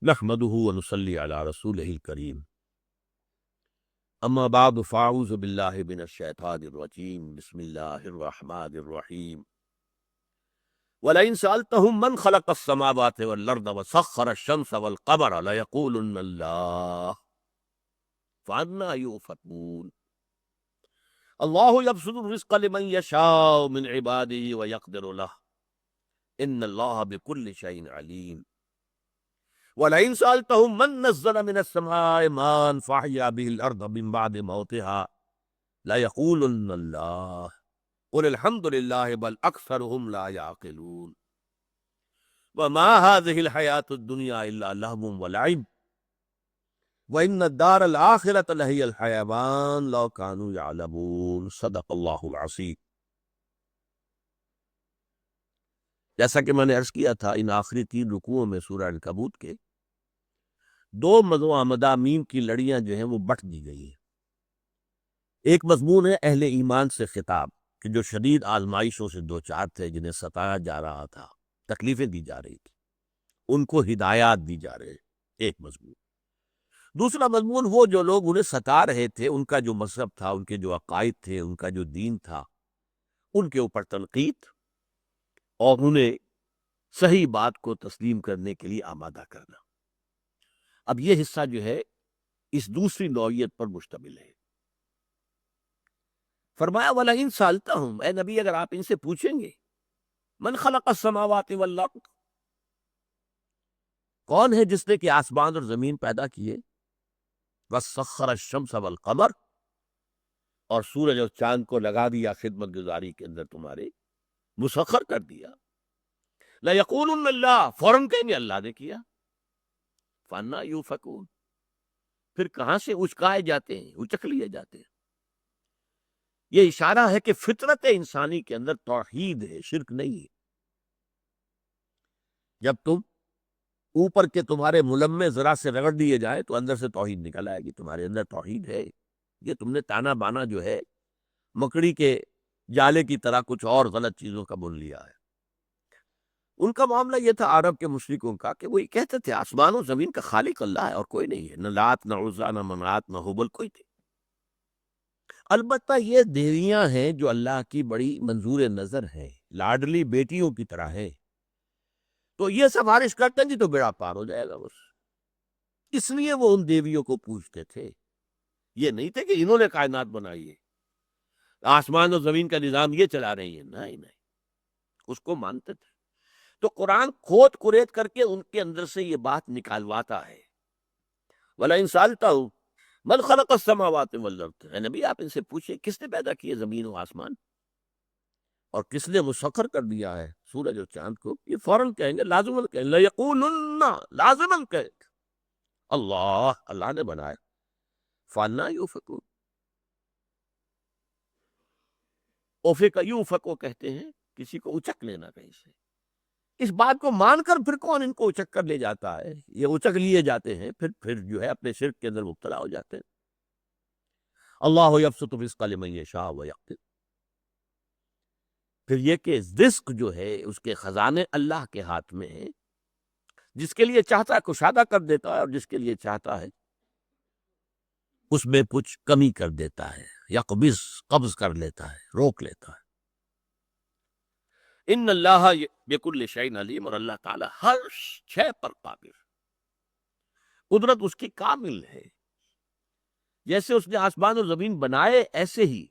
نحمده ونصلي على رسوله الكريم اما بعد فاعوذ بالله من الشيطان الرجيم بسم الله الرحمن الرحيم ولئن سألتهم من خلق السماوات والأرض وسخر الشمس والقمر ليقولن الله فأنى يؤفكون الله يبسط الرزق لمن يشاء من عباده ويقدر له إن الله بكل شيء عليم وَلَئِنْ سَأَلْتَهُمْ مَنْ نَزَّلَ مِنَ السَّمَاءِ مَاءً فَأَحْيَا بِهِ الْأَرْضَ مِنْ بَعْدِ مَوْتِهَا لَيَقُولُنَّ اللَّهُ قُلِ الْحَمْدُ لِلَّهِ بَلْ أَكْثَرُهُمْ لَا يَعْقِلُونَ وَمَا هَذِهِ الْحَيَاةُ الدُّنْيَا إِلَّا لَهْوٌ وَلَعِبٌ وَإِنَّ الدَّارَ الْآخِرَةَ لَهِيَ الْحَيَوَانُ لَوْ كَانُوا يَعْلَمُونَ صدق اللہ العظیم۔ جیسا کہ میں نے عرض کیا تھا، ان آخری 3 رکوعوں میں سورہ عنکبوت کے 2 مضامین کی لڑیاں جو ہیں وہ بٹ دی گئی ہیں۔ ایک مضمون ہے اہل ایمان سے خطاب کہ جو شدید آزمائشوں سے دوچار تھے، جنہیں ستایا جا رہا تھا، تکلیفیں دی جا رہی تھی، ان کو ہدایات دی جا رہے، ایک مضمون۔ دوسرا مضمون وہ جو لوگ انہیں ستا رہے تھے، ان کا جو مذہب تھا، ان کے جو عقائد تھے، ان کا جو دین تھا، ان کے اوپر تنقید اور انہیں صحیح بات کو تسلیم کرنے کے لیے آمادہ کرنا۔ اب یہ حصہ جو ہے اس دوسری نوعیت پر مشتمل ہے۔ فرمایا وَلَئِن سَأَلْتَهُمْ، اے نبی اگر آپ ان سے پوچھیں گے، من خلق السماوات والارض، کون ہے جس نے کہ آسمان اور زمین پیدا کیے، وَسَخَّرَ الشَّمْسَ وَالْقَمَرَ، اور سورج اور چاند کو لگا دیا خدمت گزاری کے اندر تمہارے، مسخر کر دیا، لَيَقُولُنَّ اللَّهُ، فوراً کہیں گے اللہ نے کیا، فَأَنَّىٰ يُؤْفَكُونَ، پھر کہاں سے اچکائے جاتے ہیں، اچک لیے جاتے ہیں۔ یہ اشارہ ہے کہ فطرت انسانی کے اندر توحید ہے، شرک نہیں ہے۔ جب تم اوپر کے تمہارے ملمے ذرا سے رگڑ دیے جائے تو اندر سے توحید نکل آئے گی، تمہارے اندر توحید ہے۔ یہ تم نے تانا بانا جو ہے مکڑی کے جالے کی طرح کچھ اور غلط چیزوں کا بن لیا ہے۔ ان کا معاملہ یہ تھا عرب کے مشرکوں کا کہ وہ یہ کہتے تھے آسمان و زمین کا خالق اللہ ہے اور کوئی نہیں ہے، نہ لات نہ عزا نہ منات نہ حبل کوئی تھے۔ البتہ یہ دیویاں ہیں جو اللہ کی بڑی منظور نظر ہیں، لاڈلی بیٹیوں کی طرح ہیں، تو یہ سفارش کرتے ہیں جی تو بیڑا پار ہو جائے گا بس۔ اس لیے وہ ان دیویوں کو پوچھتے تھے، یہ نہیں تھے کہ انہوں نے کائنات بنائی ہے، آسمان و زمین کا نظام یہ چلا رہی ہیں، نہیں نہیں، اس کو مانتے تھے۔ تو قرآن کھود کرید کر کے ان کے اندر سے یہ بات نکالواتا ہے۔ وَلَئِن سَأَلْتَهُمْ مَنْ خَلَقَ السَّمَاوَاتِ وَالْأَرْضَ، اے نبی آپ ان سے پوچھیں کس نے پیدا کیے زمین و آسمان اور کس نے مسخر کر دیا ہے سورج اور چاند کو، یہ فوراً کہیں گے، لازماً کہیں گے، لَيَقُولُنَّ، لازماً کہیں گے اللہ، اللہ نے بنایا، فَأَنَّىٰ يُؤْفَكُونَ، اوفیکا یوفکو کہتے ہیں کسی کو اچک لینا کہیں سے۔ اس بات کو مان کر پھر کون ان کو اچک کر لے جاتا ہے، یہ اچک لیے جاتے ہیں، پھر جو ہے اپنے شرک کے اندر مبتلا ہو جاتے ہیں۔ اللہ یبسط الرزق لمن یشاء ویقدر، پھر یہ کہ رزق جو ہے اس کے خزانے اللہ کے ہاتھ میں ہیں، جس کے لیے چاہتا ہے کشادہ کر دیتا ہے اور جس کے لیے چاہتا ہے اس میں کچھ کمی کر دیتا ہے، یقبض، قبض کر لیتا ہے، روک لیتا ہے۔ ان اللہ بکل شیء علیم، اور اللہ تعالیٰ ہر شے پر قادر، قدرت اس کی کامل ہے۔ جیسے اس نے آسمان اور زمین بنائے، ایسے ہی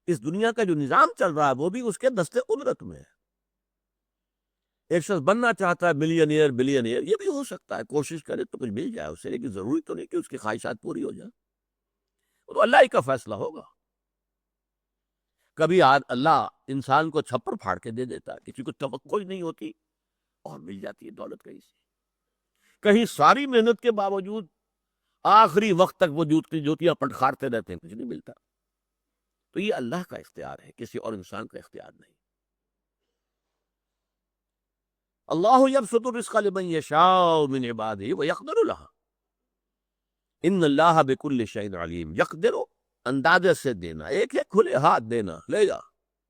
اس دنیا کا جو نظام چل رہا ہے وہ بھی اس کے دست قدرت میں ہے۔ ایک شخص بننا چاہتا ہے ملینئر بلینئر، یہ بھی ہو سکتا ہے، کوشش کرے تو کچھ مل جائے اسے، لیکن ضروری تو نہیں کہ اس کی خواہشات پوری ہو جائیں، وہ تو اللہ ہی کا فیصلہ ہوگا۔ کبھی اللہ انسان کو چھپر پھاڑ کے دے دیتا ہے، کسی کو توقع ہی نہیں ہوتی اور مل جاتی ہے دولت کہیں سے۔ کہیں ساری محنت کے باوجود آخری وقت تک وہ جوتیاں پٹخارتے رہتے ہیں، کچھ نہیں ملتا۔ تو یہ اللہ کا اختیار ہے، کسی اور انسان کا اختیار نہیں۔ اللہ یبسط الرزق لمن یشاء من عبادہ ویقدر لہ، ان اللہ بکل شیء علیم۔ یقدر اندازے سے دینا، ایک ہے کھلے ہاتھ دینا، لے جا،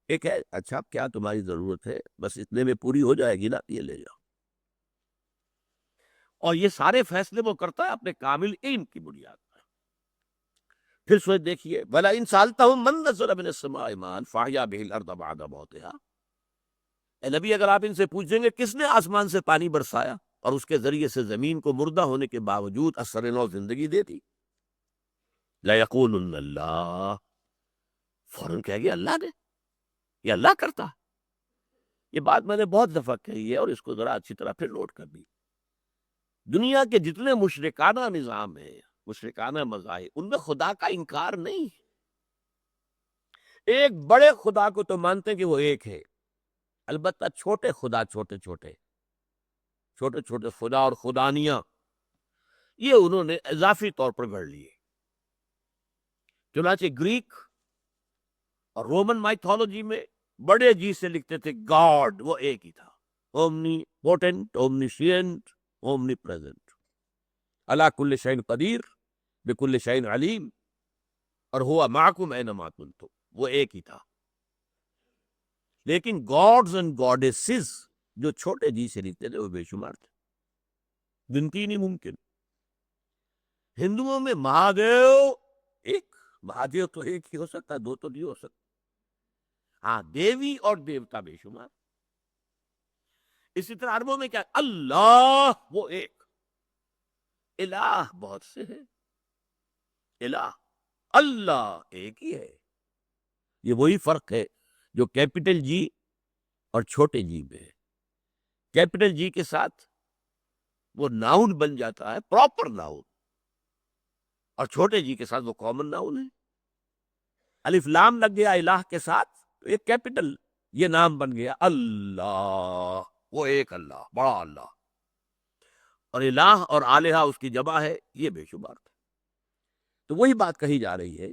ایک ہے اچھا کیا تمہاری ضرورت ہے، بس اتنے میں پوری ہو جائے گی نا، یہ لے جاؤ۔ اور یہ سارے فیصلے وہ کرتا ہے اپنے کامل علم کی بنیاد پر۔ پھر سوچ دیکھیے، وَلَئِن سَأَلْتَهُم مَّن نَّزَّلَ مِنَ السَّمَاءِ مَاءً فَأَحْيَا بِهِ الْأَرْضَ بَعْدَ مَوْتِهَا، اے نبی اگر آپ ان سے پوچھیں گے کس نے آسمان سے پانی برسایا اور اس کے ذریعے سے زمین کو مردہ ہونے کے باوجود اثر نو زندگی دے دی، لَيَقُولُنَّ اللَّهُ، فوراً کہے گے اللہ نے، یہ اللہ کرتا ہے۔ یہ بات میں نے بہت دفعہ کہی ہے اور اس کو ذرا اچھی طرح پھر نوٹ کر دی۔ دنیا کے جتنے مشرکانہ نظام ہیں، مشرکانہ مذاہب، ان میں خدا کا انکار نہیں ہے۔ ایک بڑے خدا کو تو مانتے ہیں کہ وہ ایک ہے، البتہ چھوٹے خدا، چھوٹے چھوٹے خدا اور خدانیاں، یہ انہوں نے اضافی طور پر گھڑ لیے۔ چنانچہ گریک اور رومن مائتھولوجی میں بڑے جی سے لکھتے تھے گاڈ، وہ ایک ہی تھا، اومنی پوٹنٹ، اومنیشینٹ، اومنی پریزنٹ، علی کل شیء قدیر، بکل شیء علیم، اور ہوا معکم اینما کنتم، وہ ایک ہی تھا۔ لیکن گاڈز اینڈ گاڈیسز جو چھوٹے جی سے لکھتے تھے وہ بے شمار تھے، گنتی نہیں ممکن۔ ہندوؤں میں مہادیو ایک، مہادیو تو ایک ہی ہو سکتا ہے، دو تو نہیں ہو سکتا۔ ہاں، دیوی اور دیوتا بے شمار۔ اسی طرح عربوں میں کیا، اللہ وہ ایک، الہ بہت سے ہیں، الہ، اللہ ایک ہی ہے۔ یہ وہی فرق ہے جو کیپٹل جی اور چھوٹے جی میں ہے۔ کیپٹل جی کے ساتھ وہ ناؤن بن جاتا ہے، پراپر ناؤن، اور چھوٹے جی کے ساتھ وہ کامن ناؤن ہے۔ الف لام لگ گیا الہ کے ساتھ تو ایک کیپٹل، یہ نام بن گیا اللہ، وہ ایک اللہ، بڑا اللہ، اور الہ اور آلہہ اس کی جمع ہے، یہ بے شمار تھا۔ تو وہی بات کہی جا رہی ہے،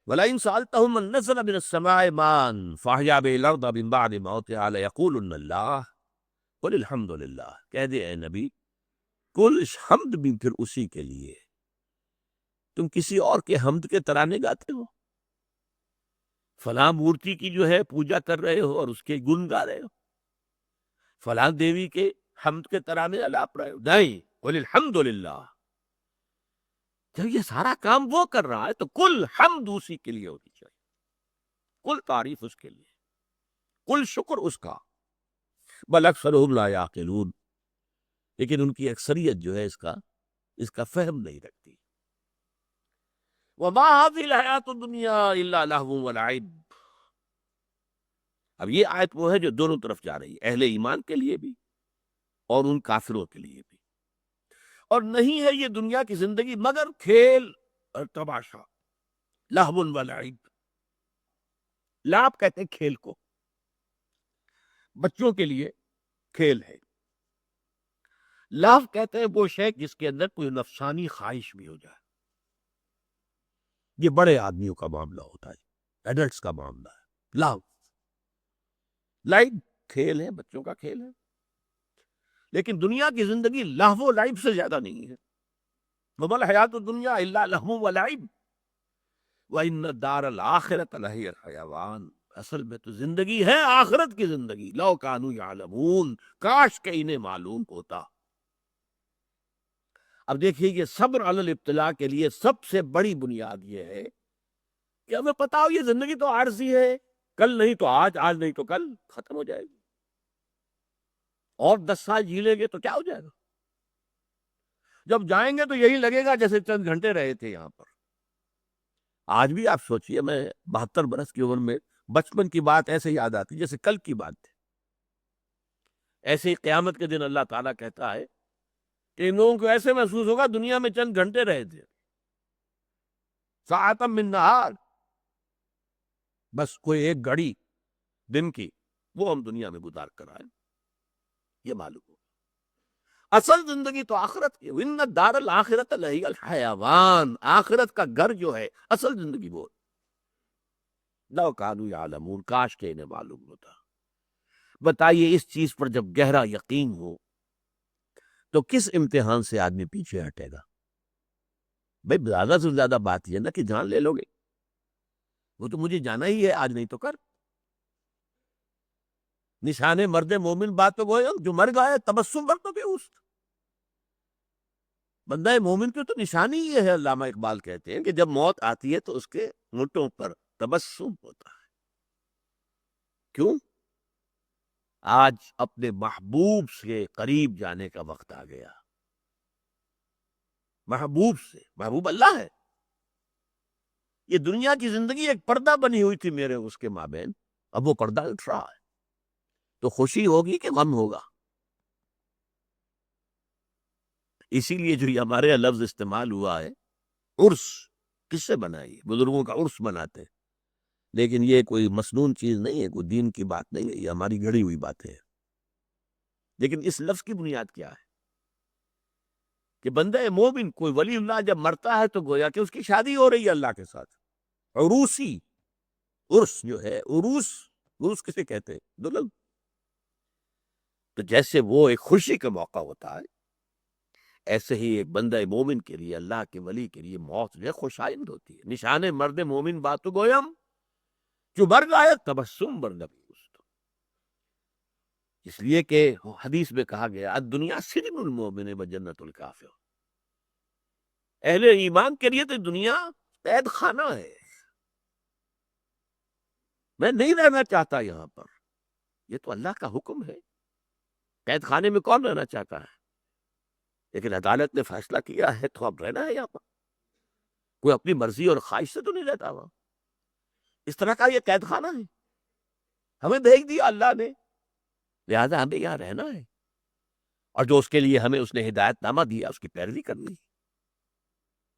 وَلَئِن سَأَلْتَهُم مَّن نَّزَّلَ مِنَ السَّمَاءِ مَاءً فَأَحْيَا بِهِ الْأَرْضَ مِن بَعْدِ مَوْتِهَا لَيَقُولُنَّ اللَّهُ قُلِ الْحَمْدُ لِلَّهِ، کہہ دے اے نبی، کل حمد بھی پھر اسی کے لیے۔ تم کسی اور کے حمد کے ترانے گاتے ہو، فلاں مورتی کی جو ہے پوجا کر رہے ہو اور اس کے گن گا رہے ہو، فلاں دیوی کے حمد کے ترانے الاپ رہے ہو، نہیں، قُلِ الْحَمْدُ لِلَّهِ، جب یہ سارا کام وہ کر رہا ہے تو کل حمد اسی کے لیے ہونی چاہیے، کل تعریف اس کے لیے، کل شکر اس کا۔ بل اکثرهم لا یعقلون، لیکن ان کی اکثریت جو ہے اس کا فہم نہیں رکھتی۔ وما هذه الحیات الدنیا الا لہو ولعب، اب یہ آیت وہ ہے جو دونوں طرف جا رہی ہے، اہل ایمان کے لیے بھی اور ان کافروں کے لیے بھی۔ اور نہیں ہے یہ دنیا کی زندگی مگر کھیل اور تماشا، لہو ولعب، لعب کہتے ہیں کھیل کو، بچوں کے لیے کھیل ہے۔ لہو کہتے ہیں وہ شے جس کے اندر کوئی نفسانی خواہش بھی ہو جائے، یہ بڑے آدمیوں کا معاملہ ہوتا ہے، ایڈلٹس کا معاملہ ہے لہو۔ لعب کھیل ہے، بچوں کا کھیل ہے، لیکن دنیا کی زندگی لہو و لعب سے زیادہ نہیں ہے۔ وما الحیات الدنیا الا لہو ولعب وان الدار الآخرۃ لہی الحیوان، اصل میں تو زندگی ہے آخرت کی زندگی، لو کانوا یعلمون، کاش کہ انہیں معلوم ہوتا۔ اب دیکھیے یہ صبر علی الابتلاء کے لیے سب سے بڑی بنیاد یہ ہے کہ ہمیں پتا ہو یہ زندگی تو عارضی ہے، کل نہیں تو آج، آج نہیں تو کل ختم ہو جائے گی، اور 10 سال جی لیں گے تو کیا ہو جائے گا؟ جب جائیں گے تو یہی لگے گا جیسے چند گھنٹے رہے تھے یہاں پر۔ آج بھی آپ سوچئے، میں 72 برس کی عمر میں بچپن کی بات ایسے یاد آتی جیسے کل کی بات تھی۔ ایسے ہی قیامت کے دن اللہ تعالیٰ کہتا ہے کہ ان لوگوں کو ایسے محسوس ہوگا دنیا میں چند گھنٹے رہے تھے، ساعۃ من نہار، بس کوئی ایک گھڑی دن کی وہ ہم دنیا میں گزار کر آئے، یہ معلوم ہو۔ اصل زندگی تو آخرت کی، وَإِنَّ الدَّارَ الْآخِرَةَ لَهِيَ الْحَيَوَانُ، آخرت کا گھر جو ہے اصل زندگی وہ، لو کانوا یعلمون، کاش کہ انہیں معلوم ہوتا۔ بتائیے اس چیز پر جب گہرا یقین ہو تو کس امتحان سے آدمی پیچھے ہٹے گا؟ بھئی زیادہ سے زیادہ بات یہ نا کہ جان لے لو گے، وہ تو مجھے جانا ہی ہے، آج نہیں تو کل۔ نشان مرد مومن بات تو گویا جو مر گیا تبسم بر طبع اوست. بندہ مومن کی تو نشانی یہ ہے، علامہ اقبال کہتے ہیں کہ جب موت آتی ہے تو اس کے ہونٹوں پر تبسم ہوتا ہے. کیوں؟ آج اپنے محبوب سے قریب جانے کا وقت آ گیا. محبوب سے، محبوب اللہ ہے. یہ دنیا کی زندگی ایک پردہ بنی ہوئی تھی میرے اس کے مابین، اب وہ پردہ اٹھ رہا ہے. تو خوشی ہوگی کہ غم ہوگا؟ اسی لیے جو یہ ہمارے یہاں لفظ استعمال ہوا ہے عرس، کس سے بنا ہے؟ بزرگوں کا عرس مناتے ہیں، لیکن یہ کوئی مسنون چیز نہیں ہے، کوئی دین کی بات نہیں ہے، یہ ہماری گھڑی ہوئی باتیں ہیں. لیکن اس لفظ کی بنیاد کیا ہے؟ کہ بندہ مومن، کوئی ولی اللہ جب مرتا ہے تو گویا کہ اس کی شادی ہو رہی ہے اللہ کے ساتھ. عروسی، عرس جو ہے، عروس، عرس کسے کہتے ہیں؟ دلہن. تو جیسے وہ ایک خوشی کا موقع ہوتا ہے، ایسے ہی ایک بندہ مومن کے لیے، اللہ کے ولی کے لیے موت جو ہے خوشائند ہوتی ہے. نشان مرد مومن باتو گویم جو مر گیا تبسم بر نبی اوست. اس لیے کہ حدیث میں کہا گیا الدنیا سجن المومن و جنت الکافر. اہل ایمان کے لیے تو دنیا قید خانہ ہے. میں نہیں رہنا چاہتا یہاں پر، یہ تو اللہ کا حکم ہے. قید خانے میں کون رہنا چاہتا ہے؟ لیکن عدالت نے فیصلہ کیا ہے تو اب رہنا ہے یہاں پر. کوئی اپنی مرضی اور خواہش سے تو نہیں رہتا وہاں. اس طرح کا یہ قید خانہ ہے، ہمیں بھیج دیا اللہ نے، لہذا ہمیں یہاں رہنا ہے. اور جو اس کے لیے ہمیں اس نے ہدایت نامہ دیا اس کی پیروی کرنی.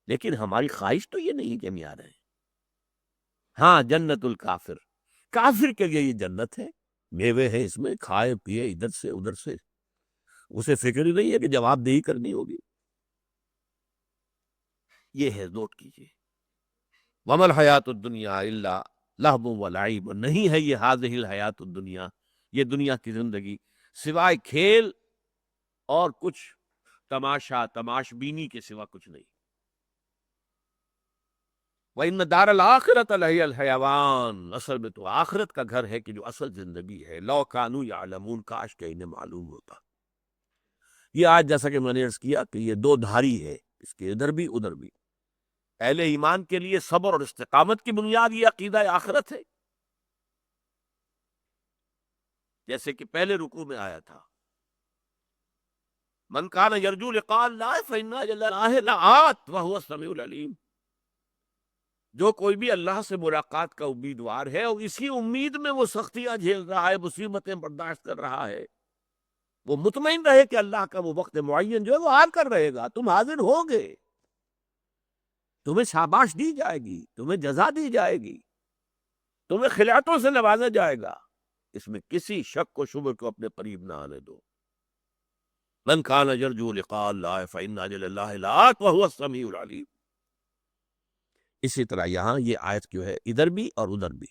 لیکن ہماری خواہش تو یہ نہیں کہ ہم یہاں رہیں. ہاں جنت الکافر، کافر کے لیے یہ جنت ہے، میوے ہیں اس میں، کھائے پیے ادھر سے ادھر سے، اسے فکر ہی نہیں ہے کہ جواب دہی کرنی ہوگی. یہ ہے، نوٹ کیجیے. وَمَا الْحَيَاةُ الدُّنْيَا إِلَّا لَهْوٌ وَلَعِبٌ. نہیں ہے یہ هذه الحیات الدنیا، یہ دنیا کی زندگی سوائے کھیل اور کچھ تماشا تماش بینی کے سوا کچھ نہیں. وَإِنَّ دَارَ الْآخِرَةَ لَهِيَ الْحَيَوَانُ. اصل میں تو آخرت کا گھر ہے کہ جو اصل زندگی ہے. لَوْ كَانُوا يَعْلَمُونَ، کاش کہ انہیں معلوم ہوتا. یہ آج جیسا کہ میں نے عرض کیا کہ یہ دو دھاری ہے، اس کے ادھر بھی ادھر بھی. اہل ایمان کے لیے صبر اور استقامت کی بنیاد یہ عقیدہ آخرت ہے، جیسے کہ پہلے رکوع میں آیا تھا من کان یرجو لقاء اللہ فإن اجل اللہ لآت وہو السمیع العلیم. جو کوئی بھی اللہ سے ملاقات کا امیدوار ہے اور اسی امید میں وہ سختیاں جھیل رہا ہے، مصیبتیں برداشت کر رہا ہے، وہ مطمئن رہے کہ اللہ کا وہ وقت معین جو ہے وہ آ کر رہے گا. تم حاضر ہوں گے، تمہیں شاباش دی جائے گی، تمہیں جزا دی جائے گی، تمہیں خلعتوں سے نوازا جائے گا. اس میں کسی شک و شبہ کو اپنے قریب نہ آنے دو. من کان یرجو لقاء اللہ فإن اجل اللہ لآت وہو السمیع العلیم. اسی طرح یہاں یہ آیت جو ہے ادھر بھی اور ادھر بھی.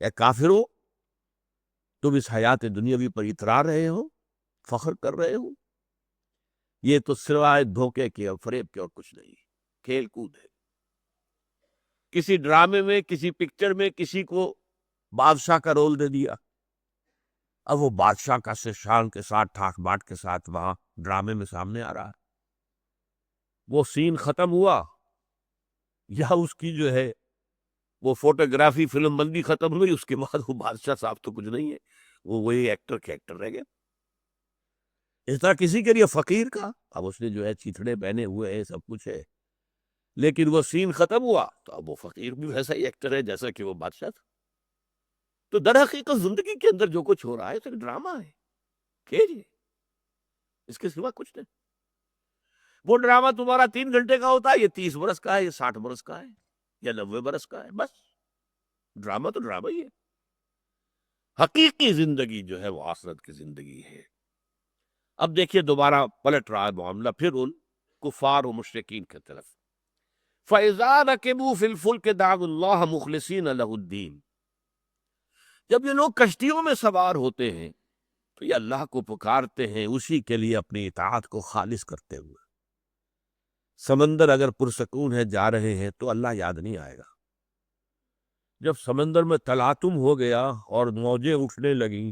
اے کافرو، تم اس حیات دنیاوی پر اترا رہے ہو، فخر کر رہے ہو، یہ تو سوائے دھوکے کے اور فریب کے اور کچھ نہیں، کھیل کود ہے. کسی ڈرامے میں، کسی پکچر میں کسی کو بادشاہ کا رول دے دیا، اب وہ بادشاہ کا سے شان کے ساتھ ٹھاٹ باٹ کے ساتھ وہاں ڈرامے میں سامنے آ رہا ہے. وہ سین ختم ہوا یا اس کی جو ہے وہ فوٹوگرافی فلم بندی ختم ہوئی، اس کے بعد وہ بادشاہ صاحب تو کچھ نہیں ہے، وہ وہی ایکٹر کے ایکٹر رہ گئے. اس طرح کسی کے لیے فقیر کا، اب اس نے جو ہے چیتھڑے پہنے ہوئے ہیں، سب کچھ ہے، لیکن وہ سین ختم ہوا تو اب وہ فقیر بھی ویسا ہی ایکٹر ہے جیسا کہ وہ بادشاہ تھا. تو در حقیقت زندگی کے اندر جو کچھ ہو رہا ہے تو ایک ڈرامہ ہے، کھیل ہے، اس کے سوا کچھ نہیں. وہ ڈرامہ تمہارا 3 گھنٹے کا ہوتا ہے، یہ 30 برس کا ہے، یہ 60 برس کا ہے، یا 90 برس کا ہے. بس ڈرامہ تو ڈرامہ ہی ہے. حقیقی زندگی جو ہے وہ آخرت کی زندگی ہے. اب دیکھیے دوبارہ پلٹ رہا ہے معاملہ پھر ان کفار و مشرکین کی طرف. فَإِذَا رَكِبُوا فِي الْفُلْكِ دَعَوُا اللَّهَ مُخْلِصِينَ لَهُ الدِّينَ. جب یہ لوگ کشتیوں میں سوار ہوتے ہیں تو یہ اللہ کو پکارتے ہیں اسی کے لیے اپنی اطاعت کو خالص کرتے ہوئے. سمندر اگر پرسکون ہے، جا رہے ہیں تو اللہ یاد نہیں آئے گا. جب سمندر میں تلاطم ہو گیا اور موجیں اٹھنے لگیں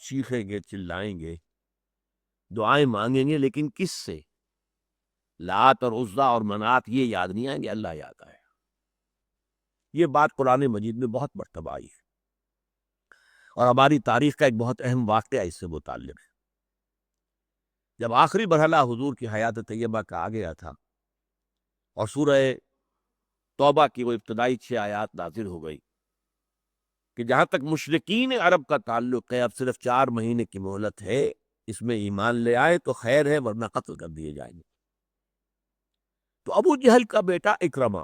چیخیں گے، چلائیں گے، دعائیں مانگیں گے، لیکن کس سے؟ لات اور عزا اور منات یہ یاد نہیں آئیں گے، اللہ یاد آئے۔ یہ بات قرآن مجید میں بہت مرتبہ آئی ہے، اور ہماری تاریخ کا ایک بہت اہم واقعہ اس سے متعلق ہے۔ جب آخری مرحلہ حضور کی حیات طیبہ کا آ گیا تھا اور سورہ توبہ کی وہ ابتدائی 6 آیات نازل ہو گئی کہ جہاں تک مشرکین عرب کا تعلق ہے، اب صرف 4 مہینے کی مہلت ہے، اس میں ایمان لے آئے تو خیر ہے، ورنہ قتل کر دیے جائیں گے۔ تو ابو جہل کا بیٹا اکرمہ،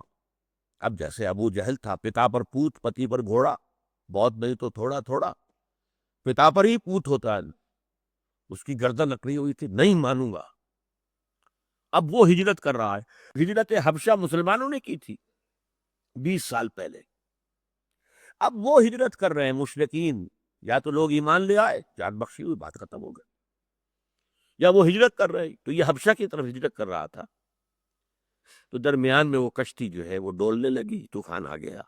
اب جیسے ابو جہل تھا، پتا پر پوت، پتی پر گھوڑا، بہت نہیں تو تھوڑا تھوڑا، پتا پر ہی پوت ہوتا ہے، اس کی گردن اکڑی ہوئی تھی، نہیں مانوں گا۔ اب وہ ہجرت کر رہا ہے، ہجرت حبشہ مسلمانوں نے کی تھی 20 سال پہلے، اب وہ ہجرت کر رہے ہیں مشرکین، یا تو لوگ ایمان لے آئے، جان بخشی ہوئی، بات ختم ہو گئی، یا وہ ہجرت کر رہے ہیں، تو یہ حبشہ کی طرف ہجرت کر رہا تھا، تو درمیان میں وہ کشتی جو ہے وہ ڈولنے لگی، طوفان آ گیا۔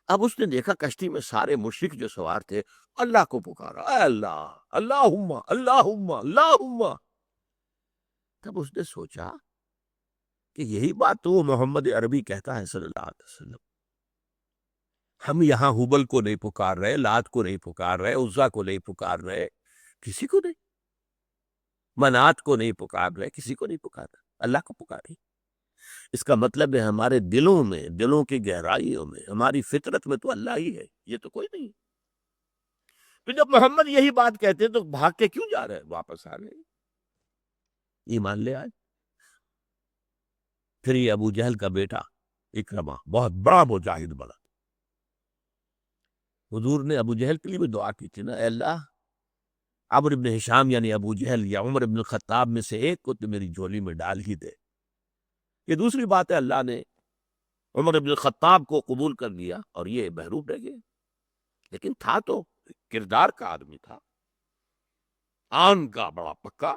اب اس نے دیکھا کشتی میں سارے مشرک جو سوار تھے، اللہ کو پکارا، اے اللہ، اللہم اللہم اللہم۔ تب اس نے سوچا کہ یہی بات تو وہ محمد عربی کہتا ہے صلی اللہ علیہ وسلم، ہم یہاں حبل کو نہیں پکار رہے، لات کو نہیں پکار رہے، عزا کو نہیں پکار رہے، کسی کو نہیں، منات کو نہیں پکار رہے، کسی کو نہیں پکار رہے، اللہ کو پکاری۔ اس کا مطلب ہے ہمارے دلوں میں، دلوں کی گہرائیوں میں، ہماری فطرت میں تو اللہ ہی ہے، یہ تو کوئی نہیں۔ پھر جب محمد یہی بات کہتے ہیں تو بھاگ کے کیوں جا رہے ہیں؟ واپس آ گئے، ایمان لے آئے۔ پھر یہ ابو جہل کا بیٹا اکرمہ بہت بڑا مجاہد بنا، حضور نے ابو جہل کے لیے بھی دعا کی تھی نا، اے اللہ، عمرو بن ہشام یعنی ابو جہل یا عمر بن الخطاب میں سے ایک کو تو میری جھولی میں ڈال ہی دے۔ یہ دوسری بات ہے، اللہ نے عمر بن الخطاب کو قبول کر لیا اور یہ محروم رہ گئے، لیکن تھا تو کردار کا آدمی تھا، آن کا بڑا پکا،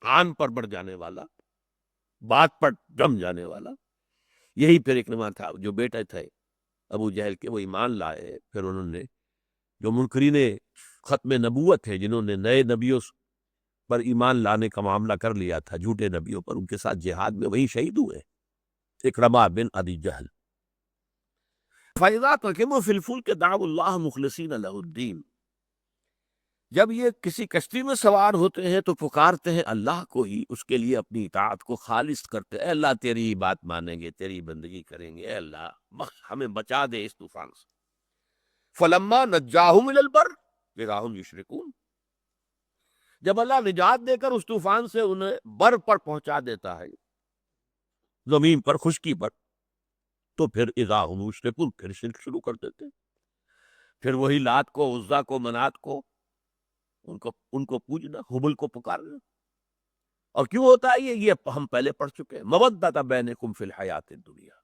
آن پر بڑھ جانے والا، بات پر جم جانے والا۔ یہی پھر اکرمہ تھا، جو بیٹے تھے ابو جہل کے، وہ ایمان لائے۔ پھر انہوں نے جو منکرین ختم نبوت ہے، جنہوں نے نئے نبیوں پر ایمان لانے کا معاملہ کر لیا تھا، جھوٹے نبیوں پر، ان کے ساتھ جہاد میں وہی شہید ہوئے، اکرمہ بن ابی جہل۔ فَإِذَا رَكِبُوا فِي الْفُلْكِ دَعَوُا اللَّهَ مُخْلِصِينَ لَهُ الدِّينَ، جب یہ کسی کشتی میں سوار ہوتے ہیں تو پکارتے ہیں اللہ کو ہی، اس کے لیے اپنی اطاعت کو خالص کرتے ہیں، اے اللہ تیری ہی بات مانیں گے، تیری بندگی کریں گے، اے اللہ ہمیں بچا دے اس طوفان سے۔ فَلَمَّا نَجَّاهُمْ إِلَى الْبَرِّ إِذَا هُمْ يُشْرِكُونَ، جب اللہ نجات دے کر اس طوفان سے انہیں بر پر پہنچا دیتا ہے، زمین پر، خشکی پر، تو پھر اذا ہم مشرکون، پھر شرک شروع کر دیتے ہیں، پھر وہی لات کو، عزا کو، منات کو، ان کو پوجنا، حبل کو پکارنا۔ اور کیوں ہوتا ہے یہ ہم پہلے پڑھ چکے ہیں، مودۃ بینکم فی الحیات الدنیا،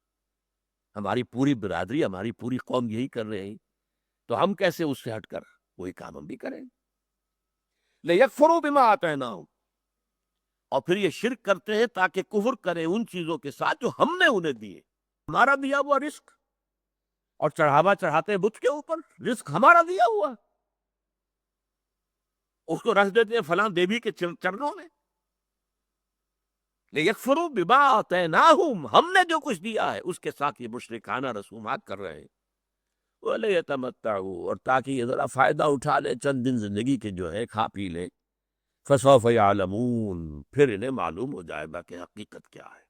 ہماری پوری برادری، ہماری پوری قوم یہی کر رہے ہیں، تو ہم کیسے اس سے ہٹ کر وہی کام ہم بھی کریں؟ لیکفروا بما آتیناہم، اور پھر یہ شرک کرتے ہیں تاکہ کفر کریں ان چیزوں کے ساتھ جو ہم نے انہیں دیے، ہمارا دیا ہوا رزق، اور چڑھاوا چڑھاتے ہیں بت کے اوپر، رزق ہمارا دیا ہوا، اس کو رکھ دیتے ہیں فلاں دیوی کے چرنوں میں۔ لیکفروا بما آتیناہم، ہم نے جو کچھ دیا ہے اس کے ساتھ یہ مشرکانہ رسومات کر رہے ہیں۔ وَلِيَتَمَتَّعُوا، اور تاکہ یہ ذرا فائدہ اٹھا لے چند دن زندگی کے جو ہے، کھا پی لے۔ فَسَوْفَ يَعْلَمُونَ، پھر انہیں معلوم ہو جائے گا کہ حقیقت کیا ہے۔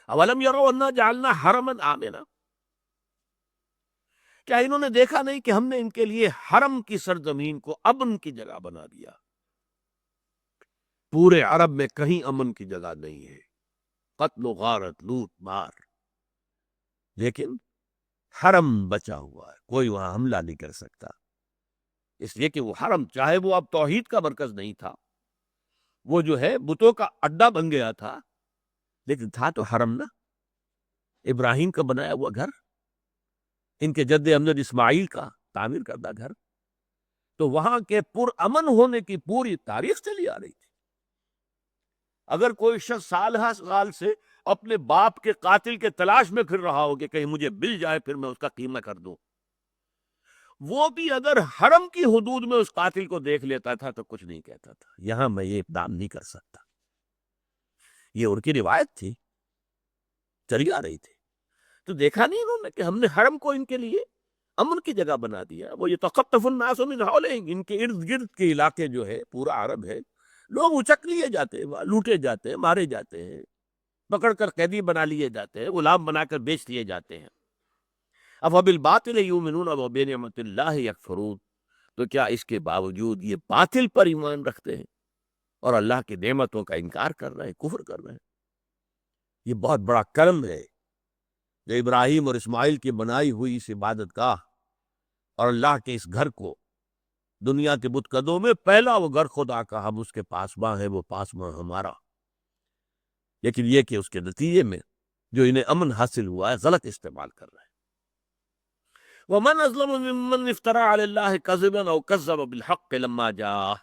اَوَلَمْ يَرَوْا أَنَّا جَعَلْنَا حَرَمًا آمِنًا، کیا انہوں نے دیکھا نہیں کہ ہم نے ان کے لیے حرم کی سرزمین کو امن کی جگہ بنا دیا؟ پورے عرب میں کہیں امن کی جگہ نہیں ہے، قتل و غارت، لوٹ مار، لیکن حرم بچا ہوا ہے، کوئی وہاں حملہ نہیں کر سکتا، اس لیے کہ وہ حرم، چاہے وہ اب توحید کا مرکز نہیں تھا، وہ جو ہے بتوں کا اڈا بن گیا تھا، لیکن تھا تو حرم نا، ابراہیم کا بنایا ہوا گھر، ان کے جد امجد اسماعیل کا تعمیر کردہ گھر، تو وہاں کے پر امن ہونے کی پوری تاریخ چلی آ رہی تھی۔ اگر کوئی شخص سال ہر سال سے اپنے باپ کے قاتل کے تلاش میں پھر رہا ہو کہ کہیں مجھے مل جائے پھر میں اس کا قیمہ کر دوں، وہ بھی اگر حرم کی حدود میں اس قاتل کو دیکھ لیتا تھا تو کچھ نہیں کہتا تھا، یہاں میں یہ اقدام نہیں کر سکتا۔ یہ ان کی روایت تھی، چلی آ رہی تھی۔ تو دیکھا نہیں انہوں نے کہ ہم نے حرم کو ان کے لیے امن کی جگہ بنا دیا۔ وہ یہ تخطف الناس من حولہم، ان کے ارد گرد کے علاقے جو ہے پورا عرب ہے، لوگ اچک لیے جاتے ہیں، لوٹے جاتے ہیں، مارے جاتے ہیں، پکڑ کر قیدی بنا لیے جاتے ہیں، غلام بنا کر بیچ دیے جاتے ہیں۔ افبالباطل یؤمنون وبنعمت اللہ یکفرون، تو کیا اس کے باوجود یہ باطل پر ایمان رکھتے ہیں اور اللہ کی نعمتوں کا انکار کر رہے ہیں، کفر کر رہے ہیں؟ یہ بہت بڑا کرم ہے جو ابراہیم اور اسماعیل کی بنائی ہوئی اس عبادت گاہ اور اللہ کے اس گھر کو، دنیا کے بت قدوں میں پہلا وہ گھر خدا کا، ہم اس کے پاسباں ہیں، وہ پاسباں ہمارا۔ لیکن یہ کہ اس کے نتیجے میں جو انہیں امن حاصل ہوا ہے، غلط استعمال کر رہے ہیں۔ وَمَنْ أَظْلَمُ مِمَّنِ افْتَرَىٰ عَلَى اللَّهِ كَذِبًا أَوْ كَذَّبَ بِالْحَقِّ لَمَّا جَاءَهُ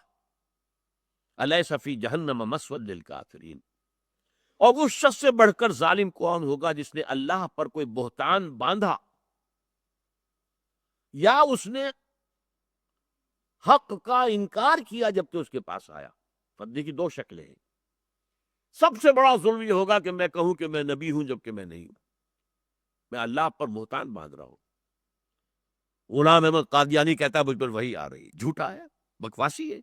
أَلَيْسَ فِي جَهَنَّمَ مَثْوًى لِّلْكَافِرِينَ۔ اور اس شخص سے بڑھ کر ظالم کون ہوگا جس نے اللہ پر کوئی بہتان باندھا یا اس نے حق کا انکار کیا جبکہ اس کے پاس آیا۔ فدی کی دو شکلیں ہیں۔ سب سے بڑا ظلم یہ ہوگا کہ میں کہوں کہ میں نبی ہوں جبکہ میں نہیں ہوں، میں اللہ پر بہتان باندھ رہا ہوں۔ غلام احمد قادیانی کہتا ہے مجھ پر وحی آ رہی ہے، جھوٹا ہے، بکواسی ہے۔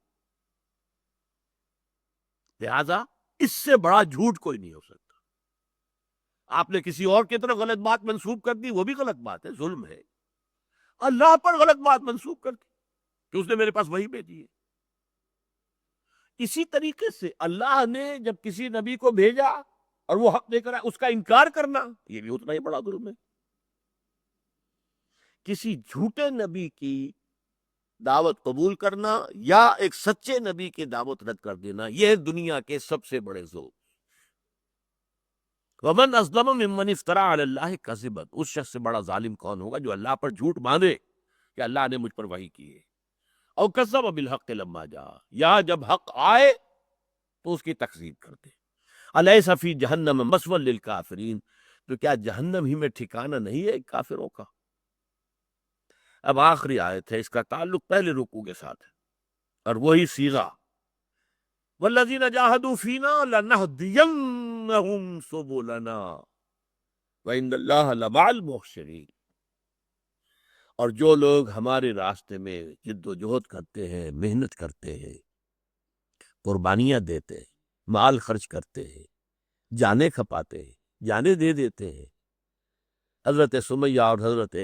لہذا اس سے بڑا جھوٹ کوئی نہیں ہو سکتا۔ آپ نے کسی اور کی طرف غلط بات منسوب کر دی، وہ بھی غلط بات ہے، ظلم ہے۔ اللہ پر غلط بات منسوب کر دی کہ اس نے میرے پاس وحی بھیجی ہے۔ اسی طریقے سے اللہ نے جب کسی نبی کو بھیجا اور وہ حق دے کر آیا، اس کا انکار کرنا یہ بھی اتنا ہی بڑا ظلم ہے۔ کسی جھوٹے نبی کی دعوت قبول کرنا یا ایک سچے نبی کی دعوت رد کر دینا، یہ دنیا کے سب سے بڑے ظلم۔ وَمَنْ أَظْلَمُ مِمَّنِ افْتَرَىٰ عَلَى اللَّهِ كَذِبًا، اس شخص سے بڑا ظالم کون ہوگا جو اللہ پر جھوٹ باندھے کہ اللہ نے مجھ پر وحی کی ہے، اور کذب بالحق لما جاء، یا جب حق آئے تو اس کی تکذیب کرتے۔ الیس فی جہنم مثوی للکافرین، تو کیا جہنم ہی میں ٹھکانہ نہیں ہے کافروں کا؟ اب آخری آیت ہے، اس کا تعلق پہلے رکوع کے ساتھ ہے اور وہی صیغہ والذین جاہدوا فینا لنہدینہم سبلنا وان اللہ لمع المحسنین، اور جو لوگ ہمارے راستے میں جد و جہد کرتے ہیں، محنت کرتے ہیں، قربانیاں دیتے ہیں، مال خرچ کرتے ہیں، جانیں کھپاتے ہیں، جانیں دے دیتے ہیں۔ حضرت سمیہ اور حضرت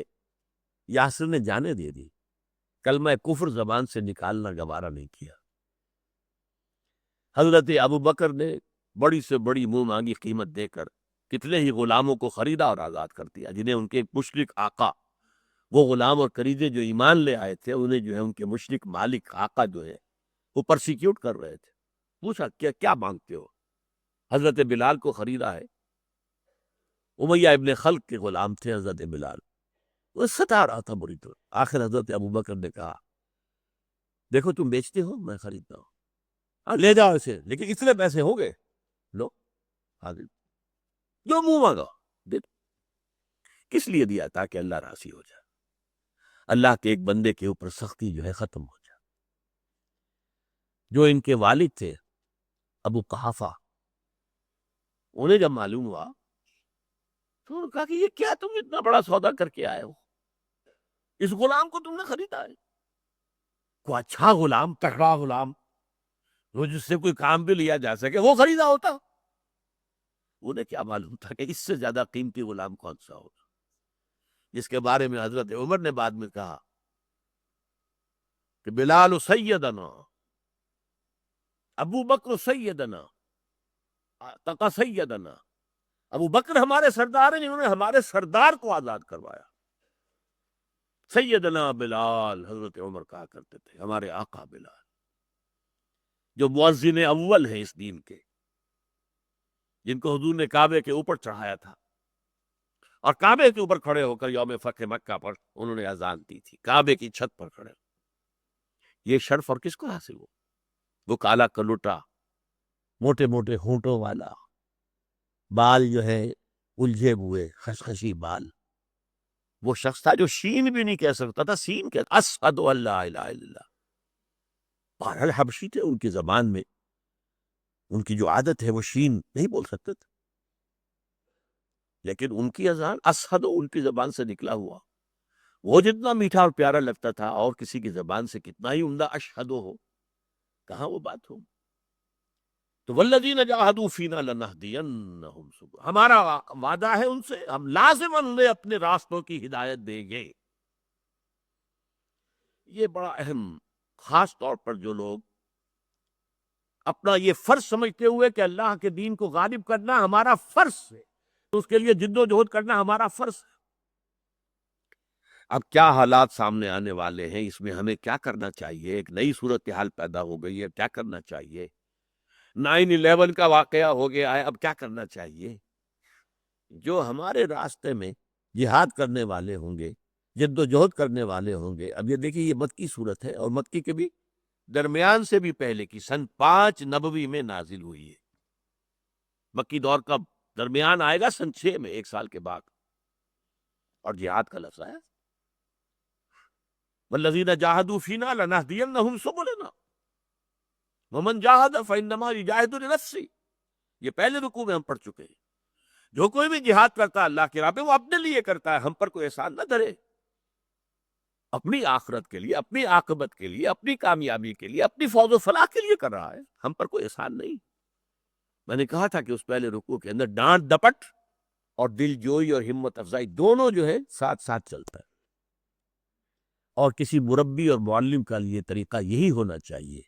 یاسر نے جانیں دے دی، کلمہ کفر زبان سے نکالنا گوارا نہیں کیا۔ حضرت ابو بکر نے بڑی سے بڑی منہ مانگی قیمت دے کر کتنے ہی غلاموں کو خریدا اور آزاد کر دیا، جنہیں ان کے مشرک آقا، وہ غلام اور قریدے جو ایمان لے آئے تھے، انہیں جو ہے ان کے مشرک مالک آقا جو ہے وہ پرسیکیوٹ کر رہے تھے۔ پوچھا کیا مانگتے ہو؟ حضرت بلال کو خریدا ہے، امیہ ابن خلق کے غلام تھے حضرت بلال، وہ ستا رہا تھا بری طرح۔ آخر حضرت ابو بکر نے کہا دیکھو تم بیچتے ہو، میں خریدتا ہوں، ہاں لے جاؤ اسے، لیکن اتنے پیسے ہوں گے، لو حاضر، جو منہ مانگا دے دو۔ کس لیے دیا؟ تاکہ اللہ راضی ہو جائے، اللہ کے ایک بندے کے اوپر سختی جو ہے ختم ہو جائے۔ جو ان کے والد تھے ابو قحافہ، انہیں جب معلوم ہوا تو انہوں نے کہا کہ یہ کیا تم اتنا بڑا سودا کر کے آئے ہو، اس غلام کو تم نے خریدا ہے؟ کوئی اچھا غلام، تکڑا غلام، وہ جس سے کوئی کام بھی لیا جا سکے، وہ خریدا ہوتا۔ انہیں کیا معلوم تھا کہ اس سے زیادہ قیمتی غلام کون سا ہوگا، جس کے بارے میں حضرت عمر نے بعد میں کہا کہ بلال سیدنا، ابو بکر سیدنا، تقا سیدنا، ابو بکر ہمارے سردار ہیں، انہوں نے ہمارے سردار کو آزاد کروایا۔ سیدنا بلال، حضرت عمر کہا کرتے تھے ہمارے آقا بلال، جو مؤذن اول ہیں اس دین کے، جن کو حضور نے کعبے کے اوپر چڑھایا تھا اور کعبے کے اوپر کھڑے ہو کر یوم فتح مکہ پر انہوں نے اذان دی تھی، کعبے کی چھت پر کھڑے۔ یہ شرف اور کس کو حاصل ہو؟ وہ کالا کلوٹا، موٹے موٹے ہونٹوں والا، بال جو ہے الجھے ہوئے خشخشی بال، وہ شخص تھا جو شین بھی نہیں کہہ سکتا تھا، سین کہتا اشہد ان لا الہ الا اللہ۔ بہرحال حبشی تھے، ان کی زبان میں ان کی جو عادت ہے وہ شین نہیں بول سکتے تھے، لیکن ان کی اذان اشہد ان کی زبان سے نکلا ہوا، وہ جتنا میٹھا اور پیارا لگتا تھا اور کسی کی زبان سے کتنا ہی عمدہ اشہد ہو، کہاں وہ بات ہو۔ تو والذین جاہدوا فینا لنہدینہم سبلنا، ہمارا وعدہ ہے ان سے، ہم لازماً انہیں اپنے راستوں کی ہدایت دیں گے۔ یہ بڑا اہم، خاص طور پر جو لوگ اپنا یہ فرض سمجھتے ہوئے کہ اللہ کے دین کو غالب کرنا ہمارا فرض ہے، تو اس کے لیے جد و جہد کرنا ہمارا فرض ہے۔ اب کیا حالات سامنے آنے والے ہیں، اس میں ہمیں کیا کرنا چاہیے، ایک نئی صورتحال پیدا ہو گئی ہے، کیا کرنا چاہیے، 9/11 کا واقعہ ہو گیا ہے، اب کیا کرنا چاہیے۔ جو ہمارے راستے میں جہاد کرنے والے ہوں گے، جد و جہد کرنے والے ہوں گے، اب یہ دیکھیے یہ مکی صورت ہے، اور مکی کے بھی درمیان سے بھی پہلے کی، سن 5 نبوی میں نازل ہوئی ہے۔ مکی دور کا درمیان آئے گا سن 6 میں، 1 سال کے بعد، اور جہاد کا لفظ آیا والذین جاہدوا فینا لنہدینہم سبلنا ومن جاہد فانما یجاہد لنفسہ، یہ پہلے رکوع میں ہم پڑھ چکے ہیں۔ جو کوئی بھی جہاد کرتا ہے اللہ کی راہ پہ، وہ اپنے لیے کرتا ہے، ہم پر کوئی احسان نہ دھرے، اپنی آخرت کے لیے، اپنی عاقبت کے لیے، اپنی کامیابی کے لیے، اپنی فوز و فلاح کے لیے کر رہا ہے، ہم پر کوئی احسان نہیں۔ میں نے کہا تھا کہ اس پہلے رکوع کے اندر ڈانٹ ڈپٹ اور دل جوئی اور ہمت افزائی دونوں جو ہے ساتھ ساتھ چلتا ہے، اور کسی مربی اور معلم کا یہ طریقہ یہی ہونا چاہیے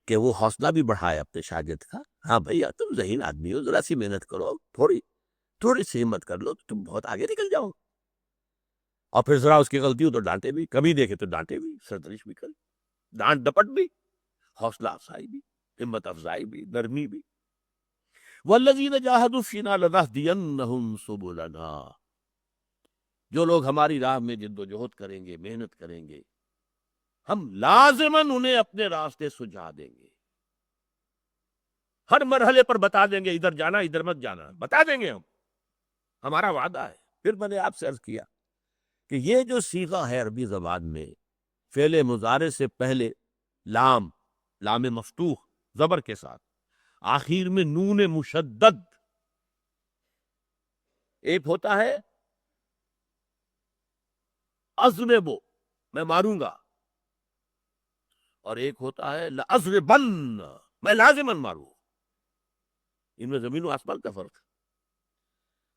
کہ وہ حوصلہ بھی بڑھائے اپنے شاگرد کا، ہاں بھیا تم ذہین آدمی ہو، ذرا سی محنت کرو، تھوڑی سی ہمت کر لو تو تم بہت آگے نکل جاؤ، اور پھر ذرا اس کی غلطی ہو تو ڈانٹے بھی، کمی دیکھے تو ڈانٹے بھی، سرزنش بھی کرے، ڈانٹ ڈپٹ بھی، حوصلہ افزائی بھی، ہمت افزائی بھی، نرمی بھی۔ والذین جاہدوا فینا لنہدینہم سبلنا، جو لوگ ہماری راہ میں جد و جہد کریں گے، محنت کریں گے، ہم لازماً انہیں اپنے راستے سجھا دیں گے، ہر مرحلے پر بتا دیں گے، ادھر جانا ادھر مت جانا، بتا دیں گے ہم، ہمارا وعدہ ہے۔ پھر میں نے آپ سے عرض کیا کہ یہ جو صیغہ ہے عربی زبان میں، فعل مضارع سے پہلے لام، لام مفتوح زبر کے ساتھ، آخر میں نون مشدد، ایک ہوتا ہے اضربو، میں ماروں گا، اور ایک ہوتا ہے لأضربن، میں لازماً ماروں، ان میں زمین و آسمان کا فرق ہے۔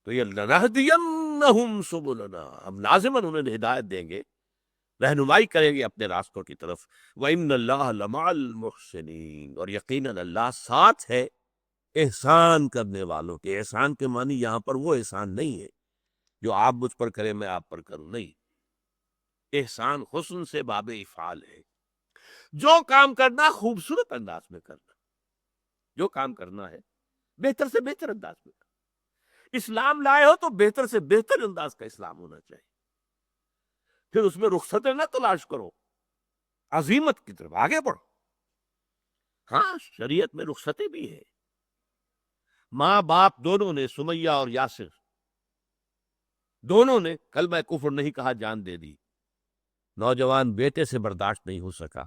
تو یہ لنہدینہم سبلنا، ہم لازماً انہیں ہدایت دیں گے، رہنمائی کریں گے اپنے راستوں کی طرف۔ وَإِنَّ اللَّهَ لَمَعَ الْمُحْسِنِينَ، اور یقیناً اللہ ساتھ ہے احسان کرنے والوں کے۔ احسان کے معنی یہاں پر وہ احسان نہیں ہے جو آپ مجھ پر کریں میں آپ پر کروں، نہیں، احسان حسن سے باب افعال ہے، جو کام کرنا خوبصورت انداز میں کرنا، جو کام کرنا ہے بہتر سے بہتر انداز میں کرنا۔ اسلام لائے ہو تو بہتر سے بہتر انداز کا اسلام ہونا چاہیے، پھر اس میں رخصتیں نہ تلاش کرو، عزیمت کی طرف آگے بڑھو۔ ہاں شریعت میں رخصتیں بھی ہے، ماں باپ دونوں نے، سمیہ اور یاسر دونوں نے کلمہ کفر نہیں کہا، جان دے دی، نوجوان بیٹے سے برداشت نہیں ہو سکا،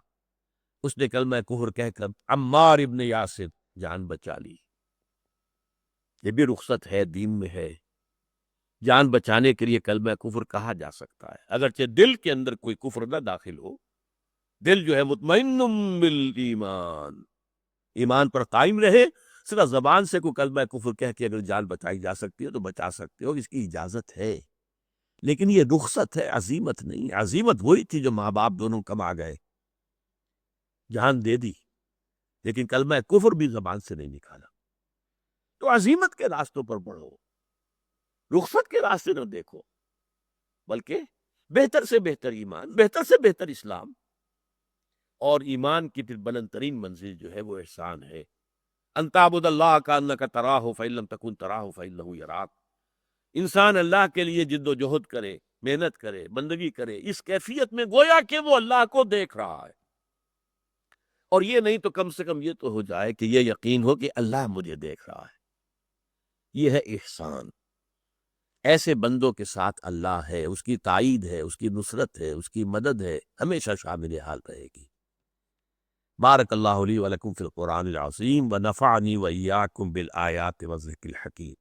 اس نے کلمہ کفر کہہ کر عمار ابن یاسر جان بچا لی۔ یہ بھی رخصت ہے، دین میں ہے، جان بچانے کے لیے کلمہ کفر کہا جا سکتا ہے، اگرچہ دل کے اندر کوئی کفر نہ داخل ہو، دل جو ہے مطمئن بالایمان، ایمان پر قائم رہے، صرف زبان سے کوئی کلمہ کفر کہہ کے اگر جان بچائی جا سکتی ہے تو بچا سکتے ہو، اس کی اجازت ہے، لیکن یہ رخصت ہے، عزیمت نہیں۔ عزیمت وہی تھی جو ماں باپ دونوں کما گئے، جان دے دی، لیکن کلمہ کفر بھی زبان سے نہیں نکالا۔ تو عزیمت کے راستوں پر بڑھو، رخصت کے راستے نہ دیکھو، بلکہ بہتر سے بہتر ایمان، بہتر سے بہتر اسلام، اور ایمان کی بلند ترین منزل جو ہے وہ احسان ہے۔ ان تعبد اللہ کانک تراہ فإن لم تکن تراہ فإنہ یراک، انسان اللہ کے لیے جد و جہد کرے، محنت کرے، بندگی کرے، اس کیفیت میں گویا کہ وہ اللہ کو دیکھ رہا ہے، اور یہ نہیں تو کم سے کم یہ تو ہو جائے کہ یہ یقین ہو کہ اللہ مجھے دیکھ رہا ہے۔ یہ ہے احسان۔ ایسے بندوں کے ساتھ اللہ ہے، اس کی تائید ہے، اس کی نصرت ہے، اس کی مدد ہے، ہمیشہ شامل حال رہے گی۔ بارک اللہ لی و لکم فی القرآن العظیم و نفعنی و ایاکم بالآیات و ذکر الحکیم۔